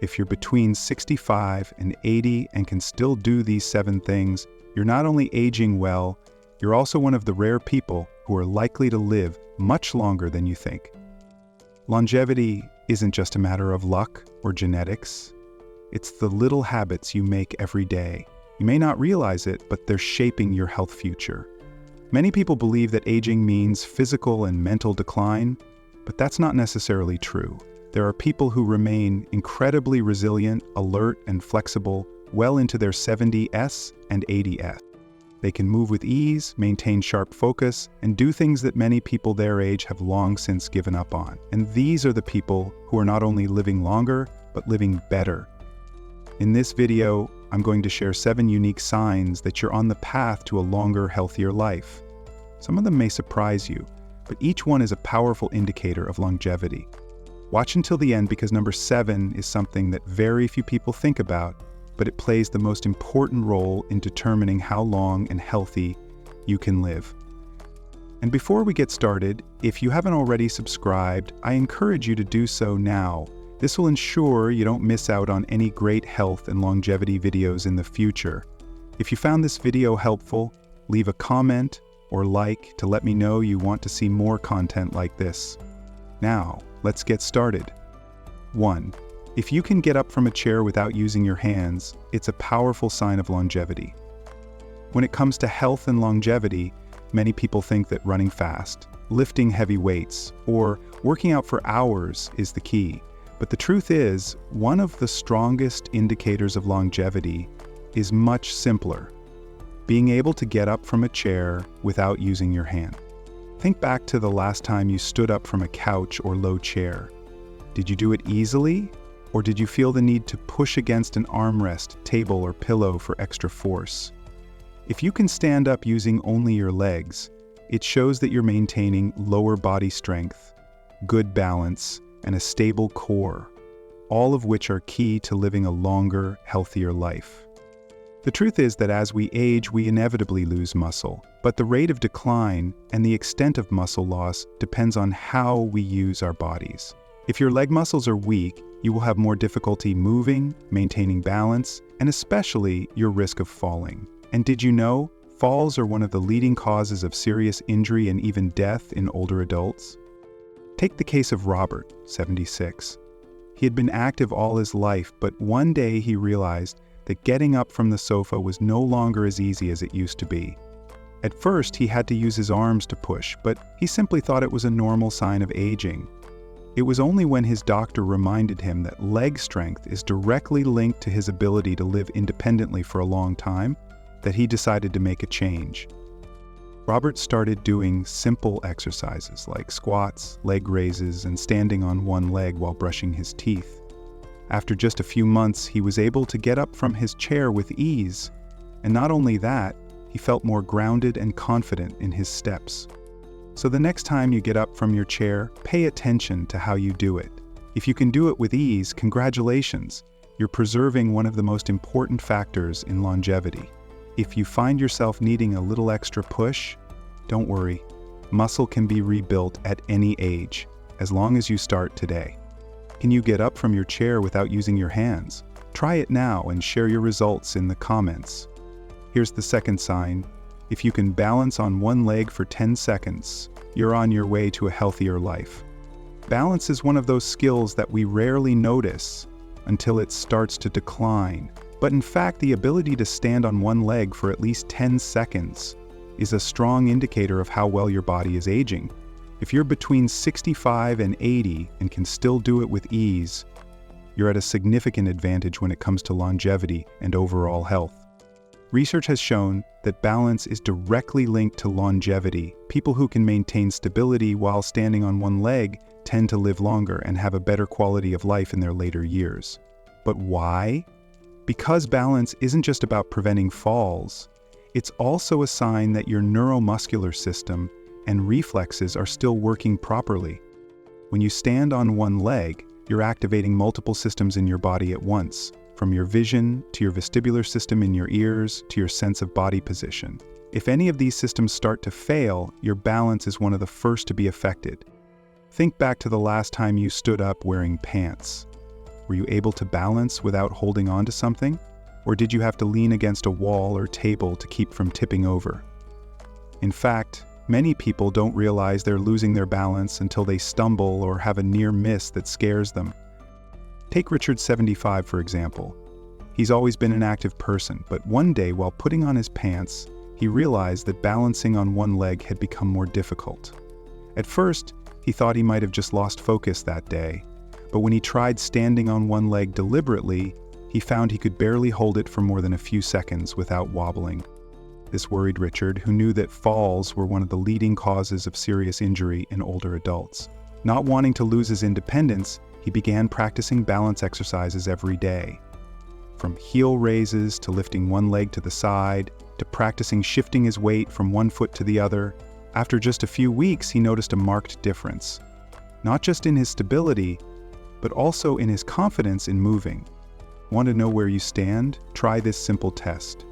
If you're between 65 and 80 and can still do these 7 things, you're not only aging well, you're also one of the rare people who are likely to live much longer than you think. Longevity isn't just a matter of luck or genetics. It's the little habits you make every day. You may not realize it, but they're shaping your health future. Many people believe that aging means physical and mental decline, but that's not necessarily true. There are people who remain incredibly resilient, alert, and flexible well into their 70s and 80s. They can move with ease, maintain sharp focus, and do things that many people their age have long since given up on. And these are the people who are not only living longer, but living better. In this video, I'm going to share 7 unique signs that you're on the path to a longer, healthier life. Some of them may surprise you, but each one is a powerful indicator of longevity. Watch until the end because number 7 is something that very few people think about, but it plays the most important role in determining how long and healthy you can live. And before we get started, if you haven't already subscribed, I encourage you to do so now. This will ensure you don't miss out on any great health and longevity videos in the future. If you found this video helpful, leave a comment or like to let me know you want to see more content like this. Now, let's get started. 1. If you can get up from a chair without using your hands, it's a powerful sign of longevity. When it comes to health and longevity, many people think that running fast, lifting heavy weights, or working out for hours is the key. But the truth is, one of the strongest indicators of longevity is much simpler: being able to get up from a chair without using your hand. Think back to the last time you stood up from a couch or low chair. Did you do it easily, or did you feel the need to push against an armrest, table, or pillow for extra force? If you can stand up using only your legs, it shows that you're maintaining lower body strength, good balance, and a stable core, all of which are key to living a longer, healthier life. The truth is that as we age, we inevitably lose muscle, but the rate of decline and the extent of muscle loss depends on how we use our bodies. If your leg muscles are weak, you will have more difficulty moving, maintaining balance, and especially your risk of falling. And did you know, falls are one of the leading causes of serious injury and even death in older adults? Take the case of Robert, 76. He had been active all his life, but one day he realized that getting up from the sofa was no longer as easy as it used to be. At first, he had to use his arms to push, but he simply thought it was a normal sign of aging. It was only when his doctor reminded him that leg strength is directly linked to his ability to live independently for a long time that he decided to make a change. Robert started doing simple exercises like squats, leg raises, and standing on one leg while brushing his teeth. After just a few months, he was able to get up from his chair with ease, and not only that, he felt more grounded and confident in his steps. So the next time you get up from your chair, pay attention to how you do it. If you can do it with ease, congratulations! You're preserving one of the most important factors in longevity. If you find yourself needing a little extra push, don't worry. Muscle can be rebuilt at any age, as long as you start today. Can you get up from your chair without using your hands? Try it now and share your results in the comments. Here's the second sign. If you can balance on one leg for 10 seconds, you're on your way to a healthier life. Balance is one of those skills that we rarely notice until it starts to decline. But in fact, the ability to stand on one leg for at least 10 seconds is a strong indicator of how well your body is aging. If you're between 65 and 80 and can still do it with ease, you're at a significant advantage when it comes to longevity and overall health. Research has shown that balance is directly linked to longevity. People who can maintain stability while standing on one leg tend to live longer and have a better quality of life in their later years. But why? Because balance isn't just about preventing falls, it's also a sign that your neuromuscular system and reflexes are still working properly. When you stand on one leg, you're activating multiple systems in your body at once, from your vision to your vestibular system in your ears to your sense of body position. If any of these systems start to fail, your balance is one of the first to be affected. Think back to the last time you stood up wearing pants. Were you able to balance without holding on to something? Or did you have to lean against a wall or table to keep from tipping over? In fact, many people don't realize they're losing their balance until they stumble or have a near miss that scares them. Take Richard, 75, for example. He's always been an active person, but one day while putting on his pants, he realized that balancing on one leg had become more difficult. At first, he thought he might have just lost focus that day, but when he tried standing on one leg deliberately, he found he could barely hold it for more than a few seconds without wobbling. This worried Richard, who knew that falls were one of the leading causes of serious injury in older adults. Not wanting to lose his independence, he began practicing balance exercises every day. From heel raises to lifting one leg to the side, to practicing shifting his weight from one foot to the other, after just a few weeks he noticed a marked difference. Not just in his stability, but also in his confidence in moving. Want to know where you stand? Try this simple test.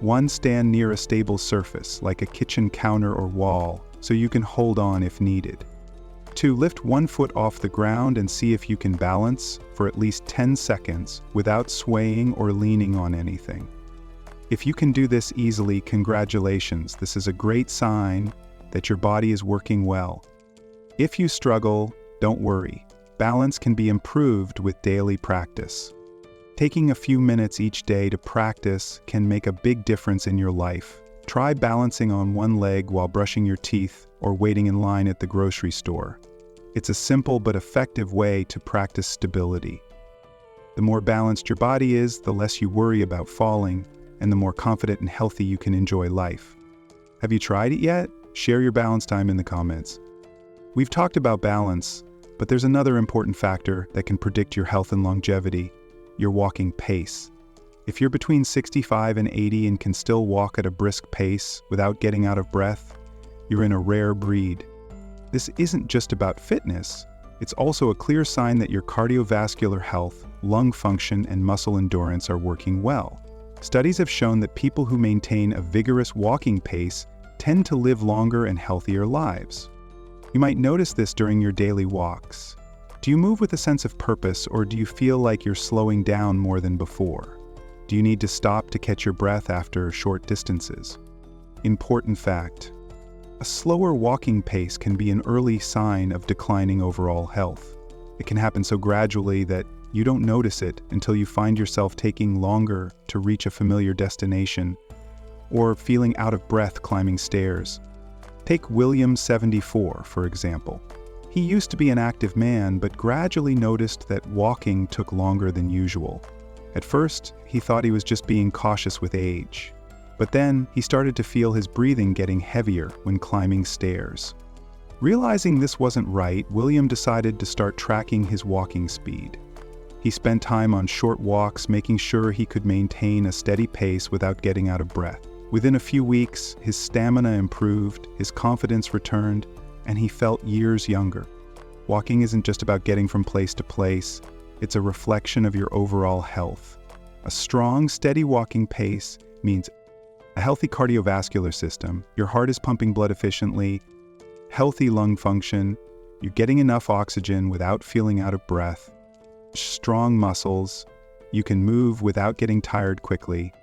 1. Stand near a stable surface, like a kitchen counter or wall, so you can hold on if needed. 2. Lift one foot off the ground and see if you can balance for at least 10 seconds without swaying or leaning on anything. If you can do this easily, congratulations. This is a great sign that your body is working well. If you struggle, don't worry. Balance can be improved with daily practice. Taking a few minutes each day to practice can make a big difference in your life. Try balancing on one leg while brushing your teeth or waiting in line at the grocery store. It's a simple but effective way to practice stability. The more balanced your body is, the less you worry about falling, and the more confident and healthy you can enjoy life. Have you tried it yet? Share your balance time in the comments. We've talked about balance, but there's another important factor that can predict your health and longevity: your walking pace. If you're between 65 and 80 and can still walk at a brisk pace without getting out of breath, you're in a rare breed. This isn't just about fitness, it's also a clear sign that your cardiovascular health, lung function, and muscle endurance are working well. Studies have shown that people who maintain a vigorous walking pace tend to live longer and healthier lives. You might notice this during your daily walks. Do you move with a sense of purpose, or do you feel like you're slowing down more than before? Do you need to stop to catch your breath after short distances? Important fact: a slower walking pace can be an early sign of declining overall health. It can happen so gradually that you don't notice it until you find yourself taking longer to reach a familiar destination, or feeling out of breath climbing stairs. Take William, 74, for example. He used to be an active man, but gradually noticed that walking took longer than usual. At first, he thought he was just being cautious with age. But then, he started to feel his breathing getting heavier when climbing stairs. Realizing this wasn't right, William decided to start tracking his walking speed. He spent time on short walks, making sure he could maintain a steady pace without getting out of breath. Within a few weeks, his stamina improved, his confidence returned, and he felt years younger. Walking isn't just about getting from place to place, it's a reflection of your overall health. A strong, steady walking pace means a healthy cardiovascular system, your heart is pumping blood efficiently, healthy lung function, you're getting enough oxygen without feeling out of breath, strong muscles, you can move without getting tired quickly,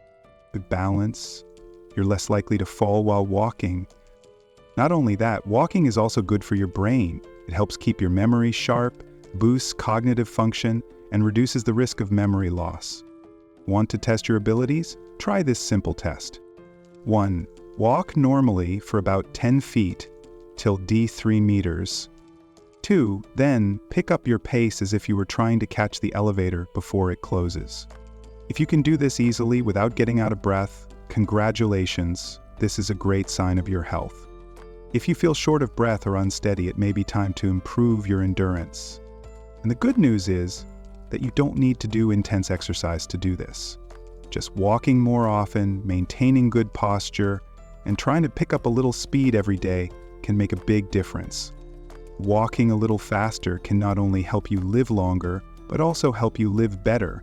good balance, you're less likely to fall while walking. Not only that, walking is also good for your brain. It helps keep your memory sharp, boosts cognitive function, and reduces the risk of memory loss. Want to test your abilities? Try this simple test. 1. Walk normally for about 10 feet till d3 meters. 2. Then pick up your pace as if you were trying to catch the elevator before it closes. If you can do this easily without getting out of breath, congratulations, this is a great sign of your health. If you feel short of breath or unsteady, it may be time to improve your endurance. And the good news is that you don't need to do intense exercise to do this. Just walking more often, maintaining good posture, and trying to pick up a little speed every day can make a big difference. Walking a little faster can not only help you live longer, but also help you live better.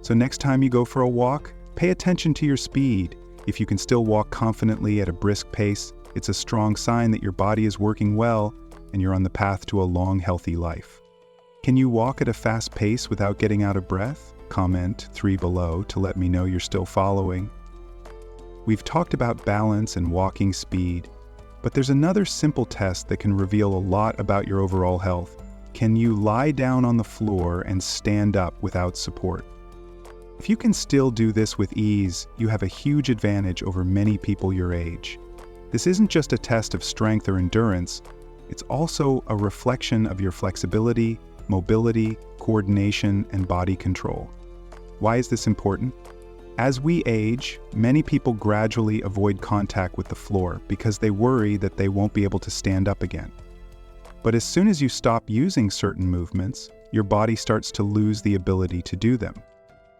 So next time you go for a walk, pay attention to your speed. If you can still walk confidently at a brisk pace, it's a strong sign that your body is working well and you're on the path to a long, healthy life. Can you walk at a fast pace without getting out of breath? Comment 3 below to let me know you're still following. We've talked about balance and walking speed, but there's another simple test that can reveal a lot about your overall health. Can you lie down on the floor and stand up without support? If you can still do this with ease, you have a huge advantage over many people your age. This isn't just a test of strength or endurance, it's also a reflection of your flexibility, mobility, coordination, and body control. Why is this important? As we age, many people gradually avoid contact with the floor because they worry that they won't be able to stand up again. But as soon as you stop using certain movements, your body starts to lose the ability to do them.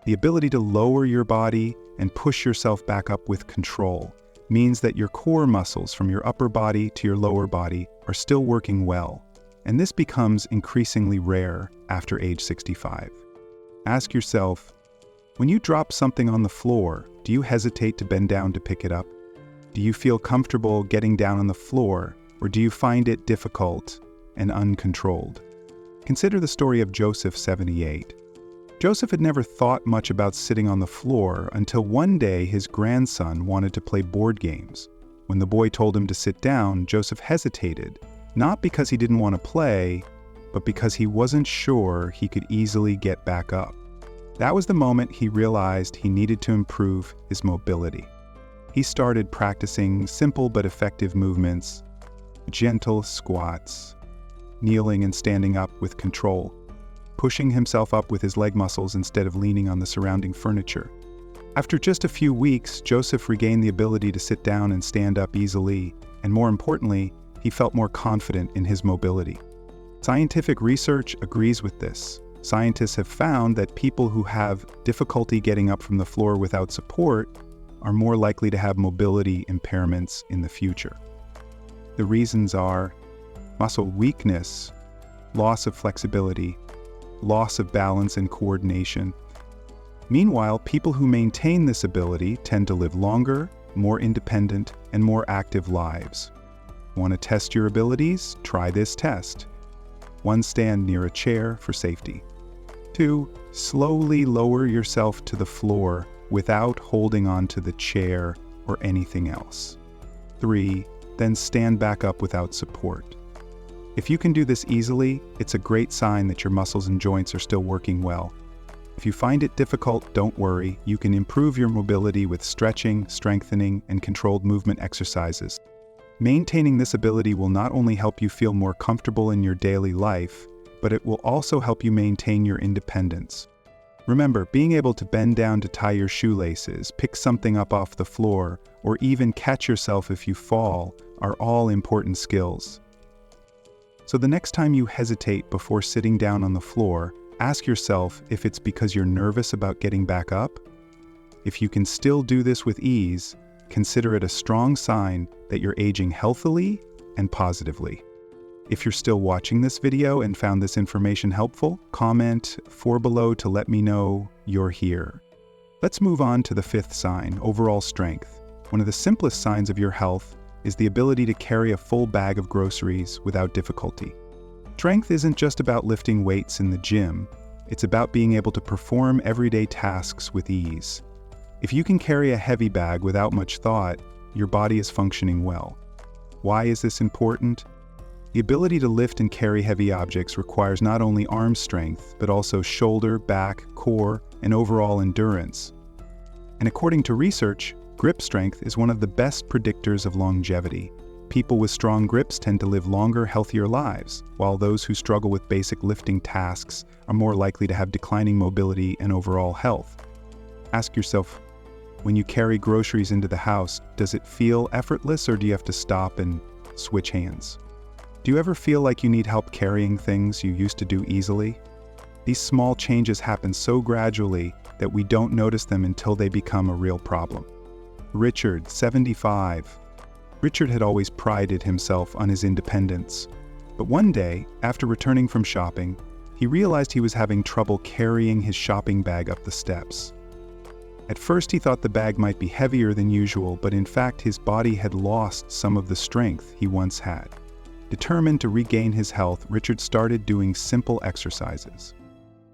The ability to lower your body and push yourself back up with control means that your core muscles from your upper body to your lower body are still working well, and this becomes increasingly rare after age 65. Ask yourself, when you drop something on the floor, do you hesitate to bend down to pick it up? Do you feel comfortable getting down on the floor, or do you find it difficult and uncontrolled? Consider the story of Joseph, 78. Joseph had never thought much about sitting on the floor until one day his grandson wanted to play board games. When the boy told him to sit down, Joseph hesitated, not because he didn't want to play, but because he wasn't sure he could easily get back up. That was the moment he realized he needed to improve his mobility. He started practicing simple but effective movements, gentle squats, kneeling and standing up with control, pushing himself up with his leg muscles instead of leaning on the surrounding furniture. After just a few weeks, Joseph regained the ability to sit down and stand up easily, and more importantly, he felt more confident in his mobility. Scientific research agrees with this. Scientists have found that people who have difficulty getting up from the floor without support are more likely to have mobility impairments in the future. The reasons are muscle weakness, loss of flexibility, loss of balance and coordination. Meanwhile, people who maintain this ability tend to live longer, more independent, and more active lives. Want to test your abilities? Try this test. 1. Stand near a chair for safety. 2. Slowly lower yourself to the floor without holding on to the chair or anything else. 3. Then stand back up without support. If you can do this easily, it's a great sign that your muscles and joints are still working well. If you find it difficult, don't worry. You can improve your mobility with stretching, strengthening, and controlled movement exercises. Maintaining this ability will not only help you feel more comfortable in your daily life, but it will also help you maintain your independence. Remember, being able to bend down to tie your shoelaces, pick something up off the floor, or even catch yourself if you fall are all important skills. So the next time you hesitate before sitting down on the floor, ask yourself if it's because you're nervous about getting back up. If you can still do this with ease, consider it a strong sign that you're aging healthily and positively. If you're still watching this video and found this information helpful, comment 4 below to let me know you're here. Let's move on to the 5th sign, overall strength. One of the simplest signs of your health is the ability to carry a full bag of groceries without difficulty. Strength isn't just about lifting weights in the gym, it's about being able to perform everyday tasks with ease. If you can carry a heavy bag without much thought, your body is functioning well. Why is this important? The ability to lift and carry heavy objects requires not only arm strength, but also shoulder, back, core, and overall endurance. And according to research, grip strength is one of the best predictors of longevity. People with strong grips tend to live longer, healthier lives, while those who struggle with basic lifting tasks are more likely to have declining mobility and overall health. Ask yourself, when you carry groceries into the house, does it feel effortless or do you have to stop and switch hands? Do you ever feel like you need help carrying things you used to do easily? These small changes happen so gradually that we don't notice them until they become a real problem. Richard, 75. Richard had always prided himself on his independence. But one day, after returning from shopping, he realized he was having trouble carrying his shopping bag up the steps. At first he thought the bag might be heavier than usual, but in fact his body had lost some of the strength he once had. Determined to regain his health, Richard started doing simple exercises,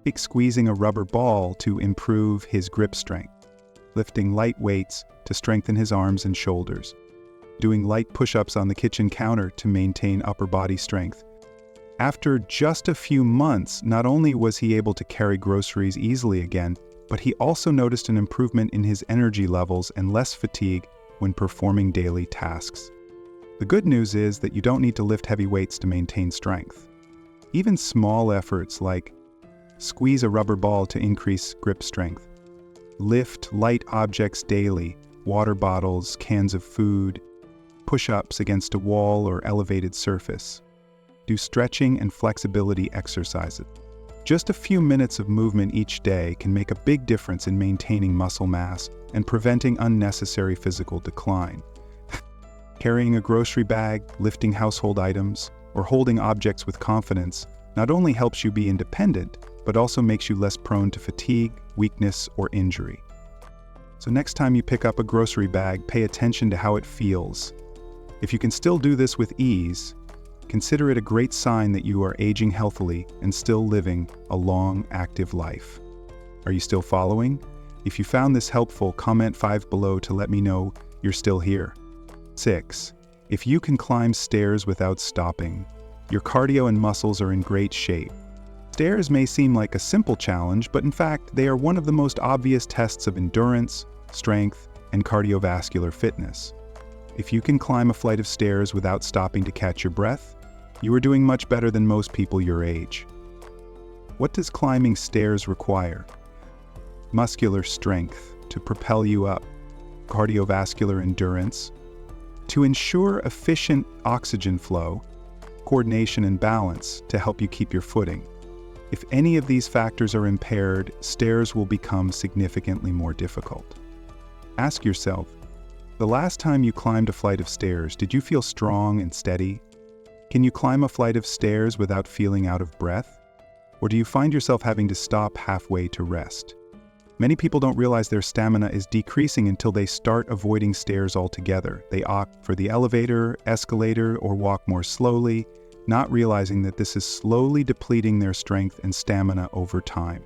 like squeezing a rubber ball to improve his grip strength, lifting light weights to strengthen his arms and shoulders, doing light push-ups on the kitchen counter to maintain upper body strength. After just a few months, not only was he able to carry groceries easily again, but he also noticed an improvement in his energy levels and less fatigue when performing daily tasks. The good news is that you don't need to lift heavy weights to maintain strength. Even small efforts like squeeze a rubber ball to increase grip strength, lift light objects daily, water bottles, cans of food, push-ups against a wall or elevated surface, do stretching and flexibility exercises. Just a few minutes of movement each day can make a big difference in maintaining muscle mass and preventing unnecessary physical decline. Carrying a grocery bag, lifting household items, or holding objects with confidence not only helps you be independent, but also makes you less prone to fatigue, weakness, or injury. So next time you pick up a grocery bag, pay attention to how it feels. If you can still do this with ease, consider it a great sign that you are aging healthily and still living a long, active life. Are you still following? If you found this helpful, comment 5 below to let me know you're still here. 6. If you can climb stairs without stopping, your cardio and muscles are in great shape. Stairs may seem like a simple challenge, but in fact, they are one of the most obvious tests of endurance, strength, and cardiovascular fitness. If you can climb a flight of stairs without stopping to catch your breath, you are doing much better than most people your age. What does climbing stairs require? Muscular strength to propel you up, cardiovascular endurance, to ensure efficient oxygen flow, coordination and balance to help you keep your footing. If any of these factors are impaired, stairs will become significantly more difficult. Ask yourself, the last time you climbed a flight of stairs, did you feel strong and steady? Can you climb a flight of stairs without feeling out of breath? Or do you find yourself having to stop halfway to rest? Many people don't realize their stamina is decreasing until they start avoiding stairs altogether. They opt for the elevator, escalator, or walk more slowly, not realizing that this is slowly depleting their strength and stamina over time.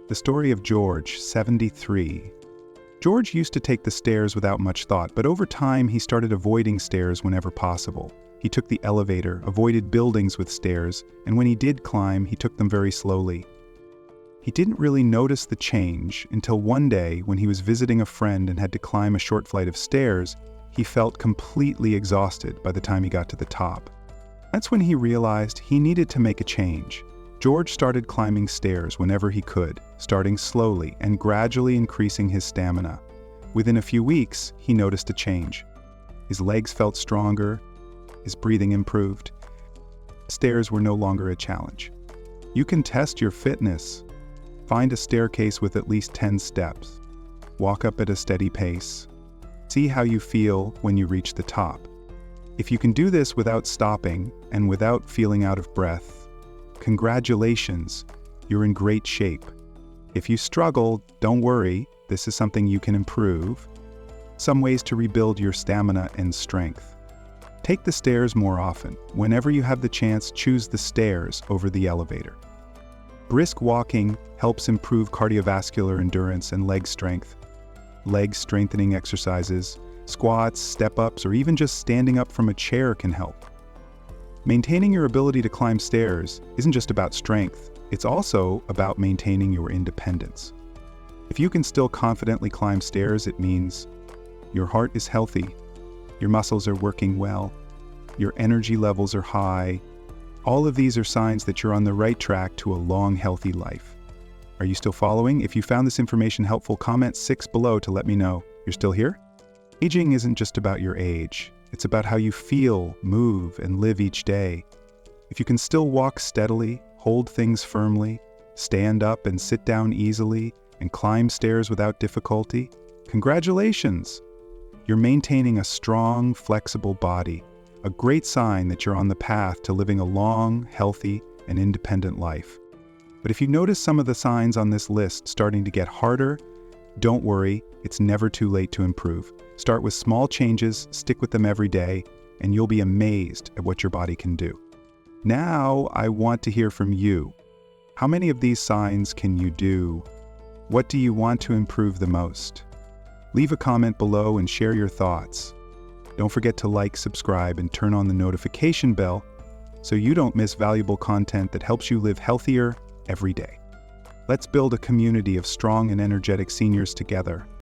The story of George, 73. George used to take the stairs without much thought, but over time he started avoiding stairs whenever possible. He took the elevator, avoided buildings with stairs, and when he did climb, he took them very slowly. He didn't really notice the change until one day when he was visiting a friend and had to climb a short flight of stairs. He felt completely exhausted by the time he got to the top. That's when he realized he needed to make a change. George started climbing stairs whenever he could, starting slowly and gradually increasing his stamina. Within a few weeks, he noticed a change. His legs felt stronger, his breathing improved. Stairs were no longer a challenge. You can test your fitness. Find a staircase with at least 10 steps. Walk up at a steady pace. See how you feel when you reach the top. If you can do this without stopping and without feeling out of breath, congratulations, you're in great shape. If you struggle, don't worry, this is something you can improve. Some ways to rebuild your stamina and strength. Take the stairs more often. Whenever you have the chance, choose the stairs over the elevator. Brisk walking helps improve cardiovascular endurance and leg strength. Leg strengthening exercises, squats, step-ups, or even just standing up from a chair can help. Maintaining your ability to climb stairs isn't just about strength, it's also about maintaining your independence. If you can still confidently climb stairs, it means your heart is healthy, your muscles are working well, your energy levels are high. All of these are signs that you're on the right track to a long, healthy life. Are you still following? If you found this information helpful, comment 6 below to let me know. You're still here? Aging isn't just about your age. It's about how you feel, move, and live each day. If you can still walk steadily, hold things firmly, stand up and sit down easily, and climb stairs without difficulty, congratulations! You're maintaining a strong, flexible body, a great sign that you're on the path to living a long, healthy, and independent life. But if you notice some of the signs on this list starting to get harder, don't worry, it's never too late to improve. Start with small changes, stick with them every day, and you'll be amazed at what your body can do. Now, I want to hear from you. How many of these signs can you do? What do you want to improve the most? Leave a comment below and share your thoughts. Don't forget to like, subscribe, and turn on the notification bell so you don't miss valuable content that helps you live healthier every day. Let's build a community of strong and energetic seniors together.